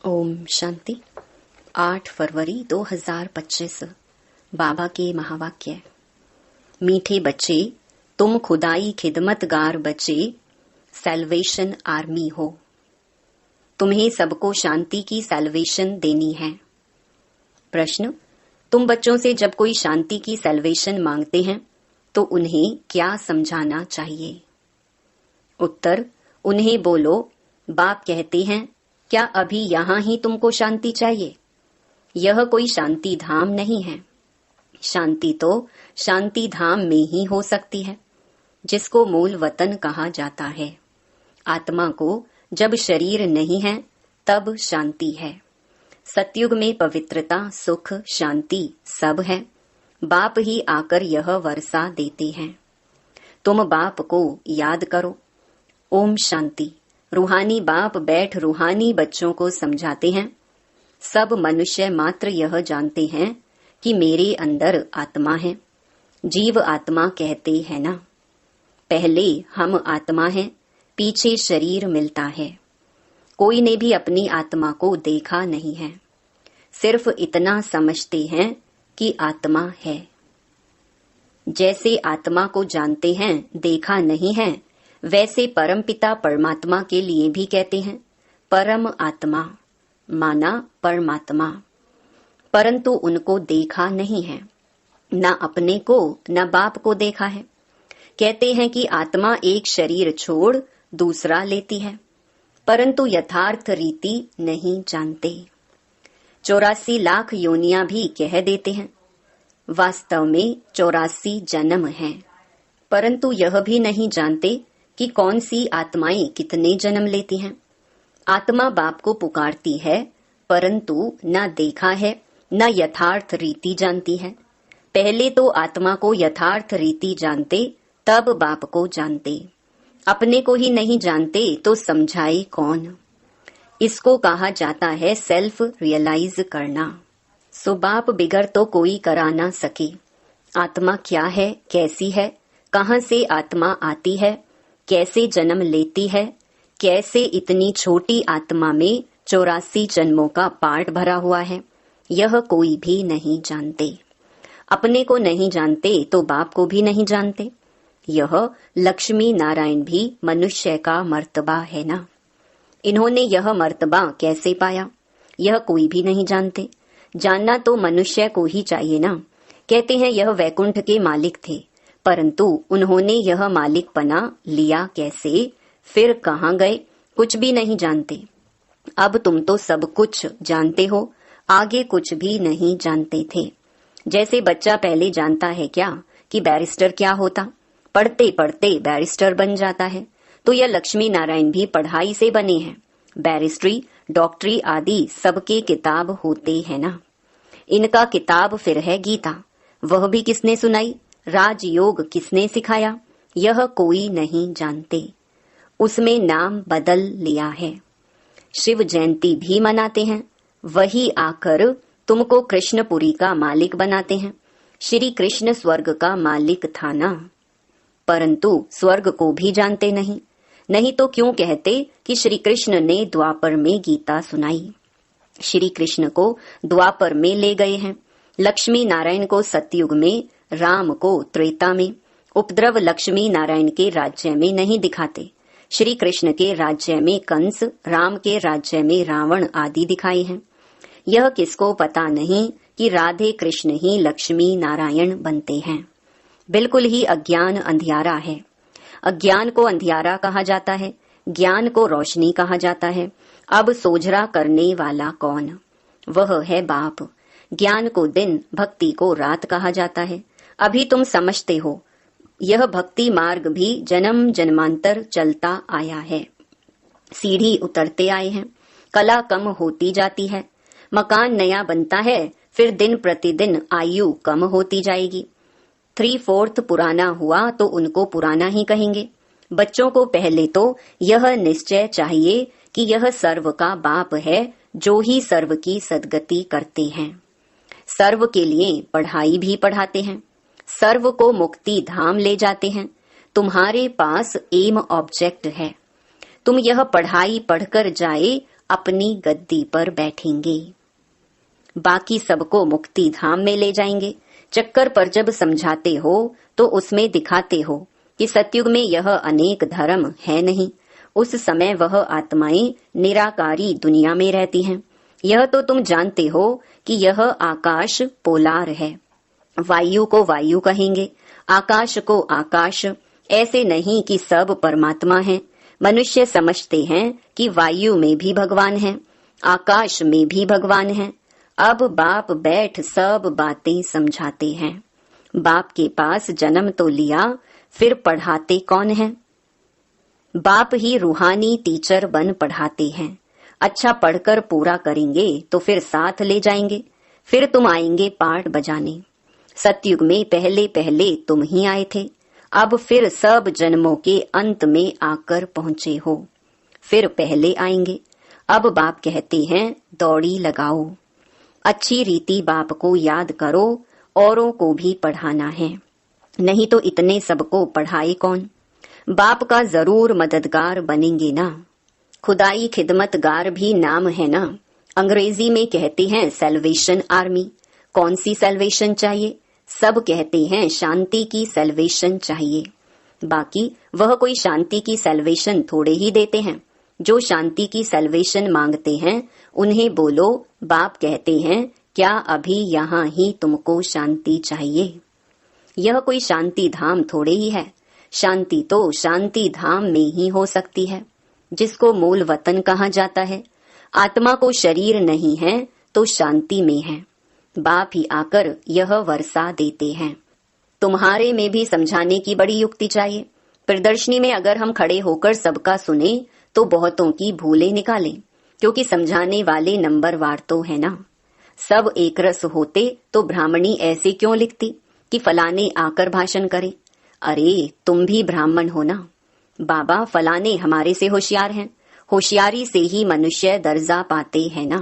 ओम शांति। 8 फरवरी 2025 बाबा के महावाक्य। मीठे बच्चे, तुम खुदाई खिदमतगार बच्चे, सैल्वेशन आर्मी हो। तुम्हें सबको शांति की सैल्वेशन देनी है। प्रश्न, तुम बच्चों से जब कोई शांति की सैल्वेशन मांगते हैं तो उन्हें क्या समझाना चाहिए? उत्तर, उन्हें बोलो, बाप कहते हैं, क्या अभी यहाँ ही तुमको शांति चाहिए? यह कोई शांति धाम नहीं है। शांति तो शांति धाम में ही हो सकती है, जिसको मूल वतन कहा जाता है। आत्मा को जब शरीर नहीं है तब शांति है। सतयुग में पवित्रता, सुख, शांति सब है। बाप ही आकर यह वर्षा देते हैं। तुम बाप को याद करो। ओम शांति। रूहानी बाप बैठ रूहानी बच्चों को समझाते हैं। सब मनुष्य मात्र यह जानते हैं कि मेरे अंदर आत्मा है। जीव आत्मा कहते हैं ना। पहले हम आत्मा हैं, पीछे शरीर मिलता है। कोई ने भी अपनी आत्मा को देखा नहीं है। सिर्फ इतना समझते हैं कि आत्मा है। जैसे आत्मा को जानते हैं, देखा नहीं है, वैसे परमपिता परमात्मा के लिए भी कहते हैं परम आत्मा, माना परमात्मा। परंतु उनको देखा नहीं है, न अपने को न बाप को देखा है। कहते हैं कि आत्मा एक शरीर छोड़ दूसरा लेती है, परंतु यथार्थ रीति नहीं जानते। 84 लाख योनियां भी कह देते हैं। वास्तव में 84 जन्म हैं, परंतु यह भी नहीं जानते कि कौन सी आत्माएं कितने जन्म लेती हैं। आत्मा बाप को पुकारती है, परंतु न देखा है न यथार्थ रीति जानती है। पहले तो आत्मा को यथार्थ रीति जानते, तब बाप को जानते। अपने को ही नहीं जानते तो समझाए कौन? इसको कहा जाता है सेल्फ रियलाइज करना। सो बाप बिगर तो कोई करा ना सके। आत्मा क्या है, कैसी है, कहाँ से आत्मा आती है, कैसे जन्म लेती है, कैसे इतनी छोटी आत्मा में 84 जन्मों का पार्ट भरा हुआ है, यह कोई भी नहीं जानते। अपने को नहीं जानते तो बाप को भी नहीं जानते। यह लक्ष्मी नारायण भी मनुष्य का मर्तबा है ना। इन्होंने यह मर्तबा कैसे पाया, यह कोई भी नहीं जानते। जानना तो मनुष्य को ही चाहिए ना। कहते हैं यह वैकुंठ के मालिक थे, परंतु उन्होंने यह मालिकपना लिया कैसे, फिर कहाँ गए, कुछ भी नहीं जानते। अब तुम तो सब कुछ जानते हो, आगे कुछ भी नहीं जानते थे। जैसे बच्चा पहले जानता है क्या कि बैरिस्टर क्या होता, पढ़ते पढ़ते बैरिस्टर बन जाता है। तो यह लक्ष्मी नारायण भी पढ़ाई से बने हैं। बैरिस्ट्री, डॉक्टरी आदि सबके किताब होते हैं ना। इनका किताब फिर है गीता। वह भी किसने सुनाई, राजयोग किसने सिखाया, यह कोई नहीं जानते। उसमें नाम बदल लिया है। शिव जयंती भी मनाते हैं, वही आकर तुमको कृष्णपुरी का मालिक बनाते हैं। श्री कृष्ण स्वर्ग का मालिक था ना, परंतु स्वर्ग को भी जानते नहीं। नहीं तो क्यों कहते कि श्री कृष्ण ने द्वापर में गीता सुनाई। श्री कृष्ण को द्वापर में ले गए हैं, लक्ष्मी नारायण को सतयुग में, राम को त्रेता में। उपद्रव लक्ष्मी नारायण के राज्य में नहीं दिखाते। श्री कृष्ण के राज्य में कंस, राम के राज्य में रावण आदि दिखाए हैं। यह किसको पता नहीं कि राधे कृष्ण ही लक्ष्मी नारायण बनते हैं। बिल्कुल ही अज्ञान अंधियारा है। अज्ञान को अंधियारा कहा जाता है, ज्ञान को रोशनी कहा जाता है। अब सोझरा करने वाला कौन? वह है बाप। ज्ञान को दिन, भक्ति को रात कहा जाता है। अभी तुम समझते हो। यह भक्ति मार्ग भी जन्म जन्मांतर चलता आया है। सीढ़ी उतरते आए हैं, कला कम होती जाती है, मकान नया बनता है, फिर दिन प्रतिदिन आयु कम होती जाएगी। 3/4 पुराना हुआ तो उनको पुराना ही कहेंगे। बच्चों को पहले तो यह निश्चय चाहिए कि यह सर्व का बाप है, जो ही सर्व की सद्गति करते हैं। सर्व के लिए पढ़ाई भी पढ़ाते हैं, सर्व को मुक्ति धाम ले जाते हैं। तुम्हारे पास एम ऑब्जेक्ट है। तुम यह पढ़ाई पढ़कर जाए अपनी गद्दी पर बैठेंगे। बाकी सबको मुक्ति धाम में ले जाएंगे। चक्कर पर जब समझाते हो तो उसमें दिखाते हो कि सतयुग में यह अनेक धर्म है नहीं। उस समय वह आत्माएं निराकारी दुनिया में रहती हैं। यह तो तुम जानते हो कि यह आकाश पोलार है। वायु को वायु कहेंगे, आकाश को आकाश। ऐसे नहीं कि सब परमात्मा है। मनुष्य समझते हैं कि वायु में भी भगवान है, आकाश में भी भगवान है। अब बाप बैठ सब बातें समझाते हैं। बाप के पास जन्म तो लिया, फिर पढ़ाते कौन है? बाप ही रूहानी टीचर बन पढ़ाते हैं। अच्छा पढ़कर पूरा करेंगे तो फिर साथ ले जाएंगे। फिर तुम आएंगे पाठ बजाने। सतयुग में पहले पहले तुम ही आए थे। अब फिर सब जन्मों के अंत में आकर पहुंचे हो। फिर पहले आएंगे। अब बाप कहते हैं दौड़ी लगाओ। अच्छी रीति बाप को याद करो, औरों को भी पढ़ाना है। नहीं तो इतने सबको पढ़ाए कौन? बाप का जरूर मददगार बनेंगे ना। खुदाई खिदमतगार भी नाम है ना। अंग्रेजी में कहते हैं सैल्वेशन आर्मी। कौन सी सैल्वेशन चाहिए? सब कहते हैं शांति की सैल्वेशन चाहिए। बाकी वह कोई शांति की सैल्वेशन थोड़े ही देते हैं। जो शांति की सैल्वेशन मांगते हैं उन्हें बोलो, बाप कहते हैं क्या अभी यहाँ ही तुमको शांति चाहिए? यह कोई शांति धाम थोड़े ही है। शांति तो शांति धाम में ही हो सकती है, जिसको मूल वतन कहा जाता है। आत्मा को शरीर नहीं है तो शांति में है। बाप ही आकर यह वर्षा देते हैं। तुम्हारे में भी समझाने की बड़ी युक्ति चाहिए। प्रदर्शनी में अगर हम खड़े होकर सबका सुने तो बहुतों की भूलें निकालें, क्योंकि समझाने वाले नंबरवार तो है ना। सब एक रस होते तो ब्राह्मणी ऐसे क्यों लिखती कि फलाने आकर भाषण करे? अरे तुम भी ब्राह्मण हो ना। बाबा फलाने हमारे से होशियार हैं। होशियारी से ही मनुष्य दर्जा पाते हैं ना।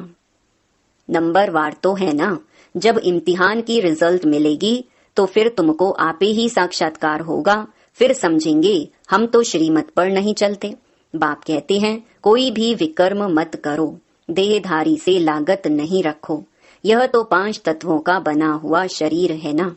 नंबरवार तो है ना। जब इम्तिहान की रिजल्ट मिलेगी तो फिर तुमको आपे ही साक्षात्कार होगा। फिर समझेंगे हम तो श्रीमत पर नहीं चलते। बाप कहते हैं कोई भी विकर्म मत करो, देहधारी से लागत नहीं रखो। यह तो 5 तत्वों का बना हुआ शरीर है ना।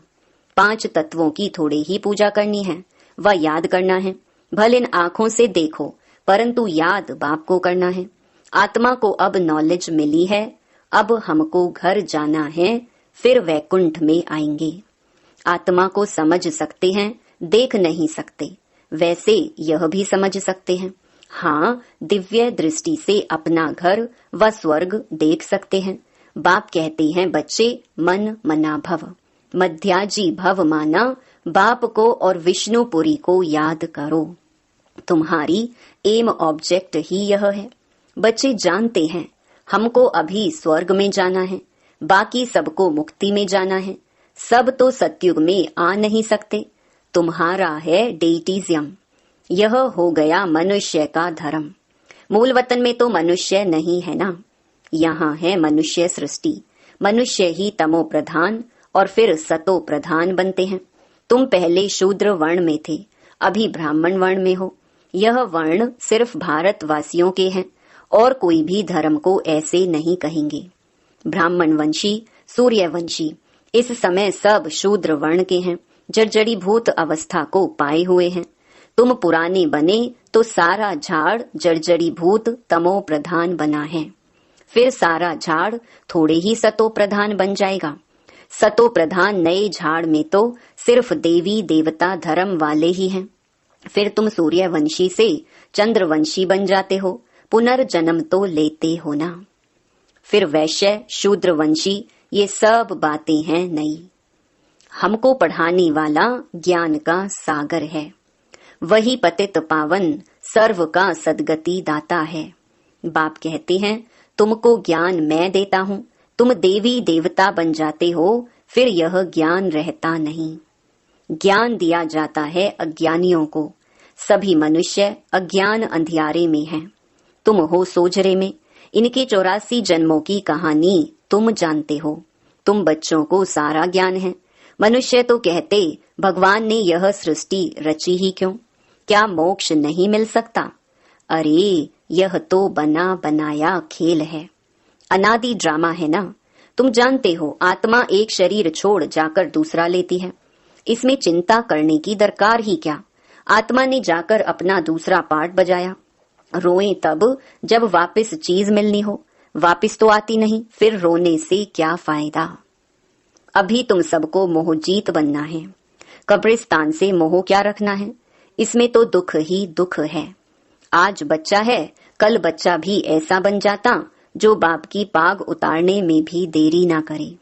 5 तत्वों की थोड़े ही पूजा करनी है, वह याद करना है। भल इन आँखों से देखो, परंतु याद बाप को करना है। आत्मा को अब नॉलेज मिली है। अब हमको घर जाना है, फिर वैकुंठ में आएंगे। आत्मा को समझ सकते हैं, देख नहीं सकते। वैसे यह भी समझ सकते हैं। हाँ, दिव्य दृष्टि से अपना घर व स्वर्ग देख सकते हैं। बाप कहते हैं बच्चे मन मना भव, मध्याजी भव माना। बाप को और विष्णुपुरी को याद करो। तुम्हारी एम ऑब्जेक्ट ही यह है। बच्चे जानते हैं हमको अभी स्वर्ग में जाना है, बाकी सबको मुक्ति में जाना है। सब तो सतयुग में आ नहीं सकते। तुम्हारा है डेटिज्म। यह हो गया मनुष्य का धर्म। मूल वतन में तो मनुष्य नहीं है ना। यहाँ है मनुष्य सृष्टि। मनुष्य ही तमो प्रधान और फिर सतो प्रधान बनते हैं। तुम पहले शूद्र वर्ण में थे, अभी ब्राह्मण वर्ण में हो। यह वर्ण सिर्फ भारतवासियों के हैं और कोई भी धर्म को ऐसे नहीं कहेंगे। ब्राह्मण वंशी, सूर्यवंशी इस समय सब शूद्र वर्ण के हैं। जर्जरी भूत अवस्था को पाए हुए हैं। तुम पुराने बने तो सारा झाड़ जर्जरी भूत तमो प्रधान बना है। फिर सारा झाड़ थोड़े ही सतो प्रधान बन जाएगा। सतो प्रधान नए झाड़ में तो सिर्फ देवी देवता धर्म वाले ही हैं। फिर तुम सूर्यवंशी से चंद्रवंशी बन जाते हो, पुनर्जन्म तो लेते हो ना। फिर वैश्य, शूद्रवंशी ये सब बातें हैं नई। हमको पढ़ाने वाला ज्ञान का सागर है। वही पतित पावन सर्व का सदगति दाता है। बाप कहते हैं तुमको ज्ञान मैं देता हूँ, तुम देवी देवता बन जाते हो, फिर यह ज्ञान रहता नहीं। ज्ञान दिया जाता है अज्ञानियों को। सभी मनुष्य अज्ञान अंधियारे में हैं। तुम हो सोजरे में। इनके 84 जन्मों की कहानी तुम जानते हो। तुम बच्चों को सारा ज्ञान है। मनुष्य तो कहते भगवान ने यह सृष्टि रची ही क्यों? क्या मोक्ष नहीं मिल सकता? अरे यह तो बना बनाया खेल है, अनादि ड्रामा है ना। तुम जानते हो आत्मा एक शरीर छोड़ जाकर दूसरा लेती है, इसमें चिंता करने की दरकार ही क्या। आत्मा ने जाकर अपना दूसरा पार्ट बजाया, रोए तब जब वापस चीज मिलनी हो, वापस तो आती नहीं, फिर रोने से क्या फायदा। अभी तुम सबको मोहजीत बनना है, कब्रिस्तान से मोह क्या रखना है, इसमें तो दुख ही दुख है। आज बच्चा है, कल बच्चा भी ऐसा बन जाता जो बाप की पाग उतारने में भी देरी ना करे।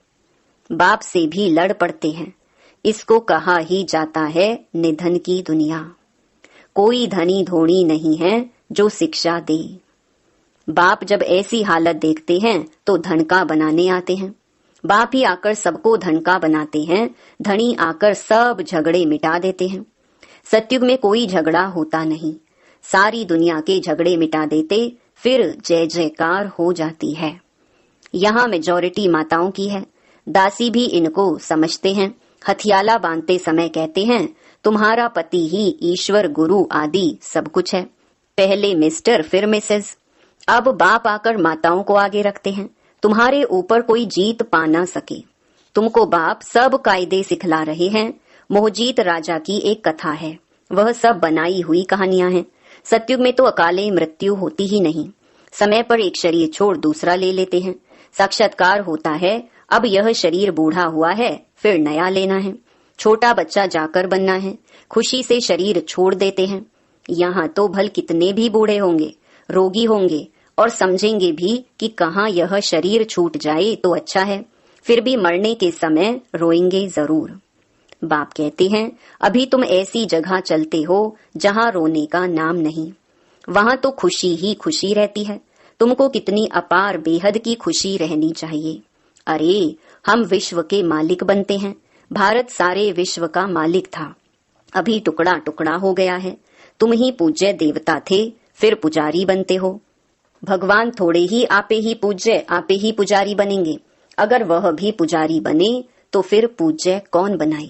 बाप से भी लड़ पड़ते हैं, इसको कहा ही जाता है निधन की दुनिया। कोई धनी धोनी नहीं है जो शिक्षा दे। बाप जब ऐसी हालत देखते हैं तो धन का बनाने आते हैं। बाप ही आकर सबको धन का बनाते हैं, धनी आकर सब झगड़े मिटा देते हैं। सतयुग में कोई झगड़ा होता नहीं, सारी दुनिया के झगड़े मिटा देते, फिर जय जयकार हो जाती है। यहाँ मेजॉरिटी माताओं की है, दासी भी इनको समझते हैं। हथियाला बांधते समय कहते हैं तुम्हारा पति ही ईश्वर गुरु आदि सब कुछ है, पहले मिस्टर फिर मिसेस। अब बाप आकर माताओं को आगे रखते हैं, तुम्हारे ऊपर कोई जीत पा ना सके। तुमको बाप सब कायदे सिखला रहे हैं। मोहजीत राजा की एक कथा है, वह सब बनाई हुई कहानियां हैं। सतयुग में तो अकाले मृत्यु होती ही नहीं, समय पर एक शरीर छोड़ दूसरा ले लेते हैं। साक्षात्कार होता है, अब यह शरीर बूढ़ा हुआ है, फिर नया लेना है। छोटा बच्चा जाकर बनना है, खुशी से शरीर छोड़ देते हैं। यहाँ तो भल कितने भी बूढ़े होंगे, रोगी होंगे और समझेंगे भी कि कहाँ यह शरीर छूट जाए तो अच्छा है, फिर भी मरने के समय रोएंगे जरूर। बाप कहते हैं अभी तुम ऐसी जगह चलते हो जहाँ रोने का नाम नहीं, वहाँ तो खुशी ही खुशी रहती है। तुमको कितनी अपार बेहद की खुशी रहनी चाहिए। अरे हम विश्व के मालिक बनते हैं, भारत सारे विश्व का मालिक था, अभी टुकड़ा टुकड़ा हो गया है। तुम ही पूज्य देवता थे, फिर पुजारी बनते हो। भगवान थोड़े ही आपे ही पूज्य आपे ही पुजारी बनेंगे, अगर वह भी पुजारी बने तो फिर पूज्य कौन बनाए।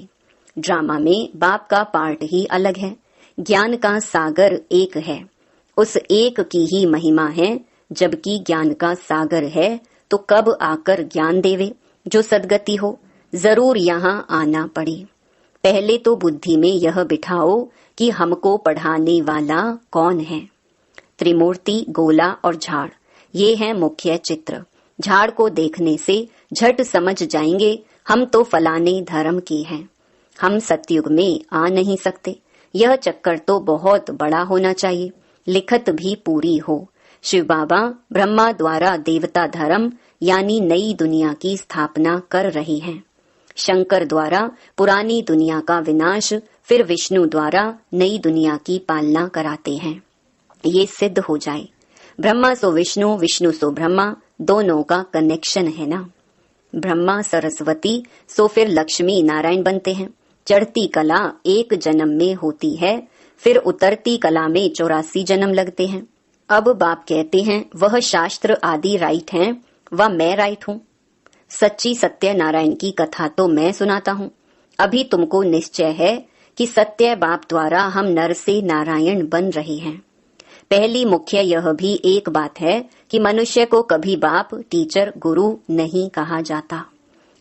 ड्रामा में बाप का पार्ट ही अलग है, ज्ञान का सागर एक है, उस एक की ही महिमा है। जबकि ज्ञान का सागर है तो कब आकर ज्ञान देवे जो सदगति हो, जरूर यहाँ आना पड़े। पहले तो बुद्धि में यह बिठाओ कि हमको पढ़ाने वाला कौन है। त्रिमूर्ति, गोला और झाड़, ये है मुख्य चित्र। झाड़ को देखने से झट समझ जाएंगे हम तो फलाने धर्म के हैं, हम सतयुग में आ नहीं सकते। यह चक्कर तो बहुत बड़ा होना चाहिए, लिखत भी पूरी हो। शिव बाबा ब्रह्मा द्वारा देवता धर्म यानी नई दुनिया की स्थापना कर रहे हैं, शंकर द्वारा पुरानी दुनिया का विनाश, फिर विष्णु द्वारा नई दुनिया की पालना कराते हैं। ये सिद्ध हो जाए, ब्रह्मा सो विष्णु, विष्णु सो ब्रह्मा, दोनों का कनेक्शन है ना। ब्रह्मा सरस्वती सो फिर लक्ष्मी नारायण बनते हैं। चढ़ती कला एक जन्म में होती है, फिर उतरती कला में 84 जन्म लगते हैं। अब बाप कहते हैं वह शास्त्र आदि राइट हैं व मैं राइट हूँ। सच्ची सत्य नारायण की कथा तो मैं सुनाता हूँ। अभी तुमको निश्चय है कि सत्य बाप द्वारा हम नर से नारायण बन रहे हैं। पहली मुख्य यह भी एक बात है कि मनुष्य को कभी बाप, टीचर, गुरु नहीं कहा जाता।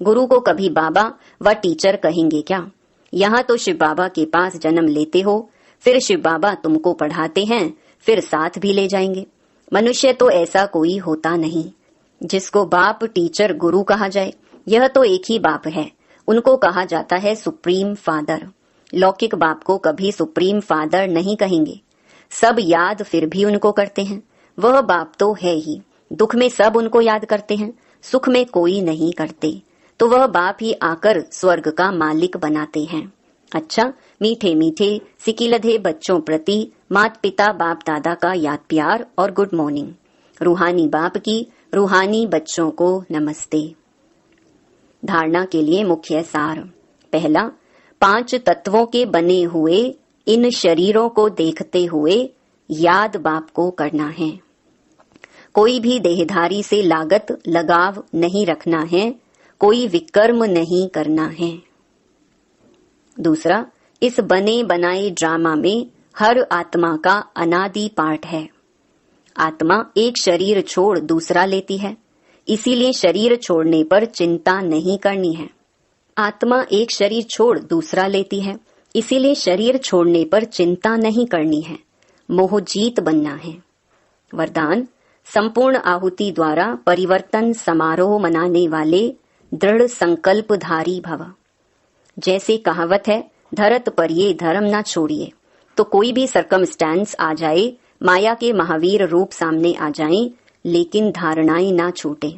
गुरु को कभी बाबा व टीचर कहेंगे क्या। यहाँ तो शिव बाबा के पास जन्म लेते हो, फिर शिव बाबा तुमको पढ़ाते हैं, फिर साथ भी ले जाएंगे। मनुष्य तो ऐसा कोई होता नहीं जिसको बाप, टीचर, गुरु कहा जाए। यह तो एक ही बाप है, उनको कहा जाता है सुप्रीम फादर। लौकिक बाप को कभी सुप्रीम फादर नहीं कहेंगे, सब याद फिर भी उनको करते हैं। वह बाप तो है ही, दुख में सब उनको याद करते हैं, सुख में कोई नहीं करते, तो वह बाप ही आकर स्वर्ग का मालिक बनाते हैं। अच्छा, मीठे मीठे सिकिलधे बच्चों प्रति माता पिता बाप दादा का याद प्यार और गुड मॉर्निंग। रूहानी बाप की रूहानी बच्चों को नमस्ते। धारणा के लिए मुख्य सार। पहला, 5 तत्वों के बने हुए इन शरीरों को देखते हुए याद बाप को करना है। कोई भी देहधारी से लागत लगाव नहीं रखना है, कोई विकर्म नहीं करना है। दूसरा, इस बने बनाए ड्रामा में हर आत्मा का अनादि पार्ट है। आत्मा एक शरीर छोड़ दूसरा लेती है, इसीलिए शरीर छोड़ने पर चिंता नहीं करनी है। आत्मा एक शरीर छोड़ दूसरा लेती है, इसीलिए शरीर छोड़ने पर चिंता नहीं करनी है। मोह जीत बनना है। वरदान, संपूर्ण आहुति द्वारा परिवर्तन समारोह मनाने वाले दृढ़ संकल्पधारी भव। जैसे कहावत है, धरत पर ये धर्म ना छोड़िए। तो कोई भी सरकमस्टेंस आ जाए, माया के महावीर रूप सामने आ जाएं, लेकिन धारणाएं ना छूटे।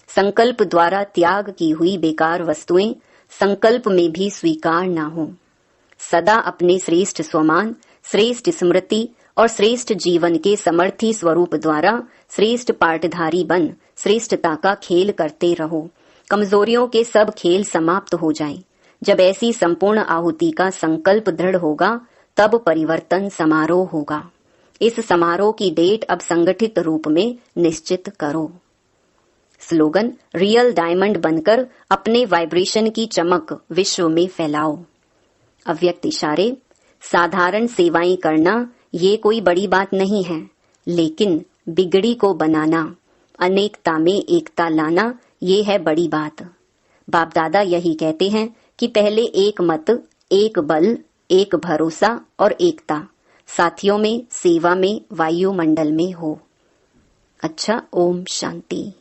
संकल्प द्वारा त्याग की हुई बेकार वस्तुएं संकल्प में भी स्वीकार ना हो। सदा अपने श्रेष्ठ स्वमान, श्रेष्ठ स्मृति और श्रेष्ठ जीवन के समर्थी स्वरूप द्वारा श्रेष्ठ पाठधारी बन श्रेष्ठता का खेल करते रहो। कमजोरियों के सब खेल समाप्त हो जाएं। जब ऐसी संपूर्ण आहुति का संकल्प दृढ़ होगा, तब परिवर्तन समारोह होगा। इस समारोह की डेट अब संगठित रूप में निश्चित करो। स्लोगन, रियल डायमंड बनकर अपने वाइब्रेशन की चमक विश्व में फैलाओ। अव्यक्त इशारे, साधारण सेवाएं करना ये कोई बड़ी बात नहीं है, लेकिन बिगड़ी को बनाना, अनेकता में एकता लाना, ये है बड़ी बात। बाप दादा यही कहते हैं कि पहले एक मत, एक बल, एक भरोसा और एकता साथियों में, सेवा में, वायुमंडल में हो। अच्छा, ओम शांति।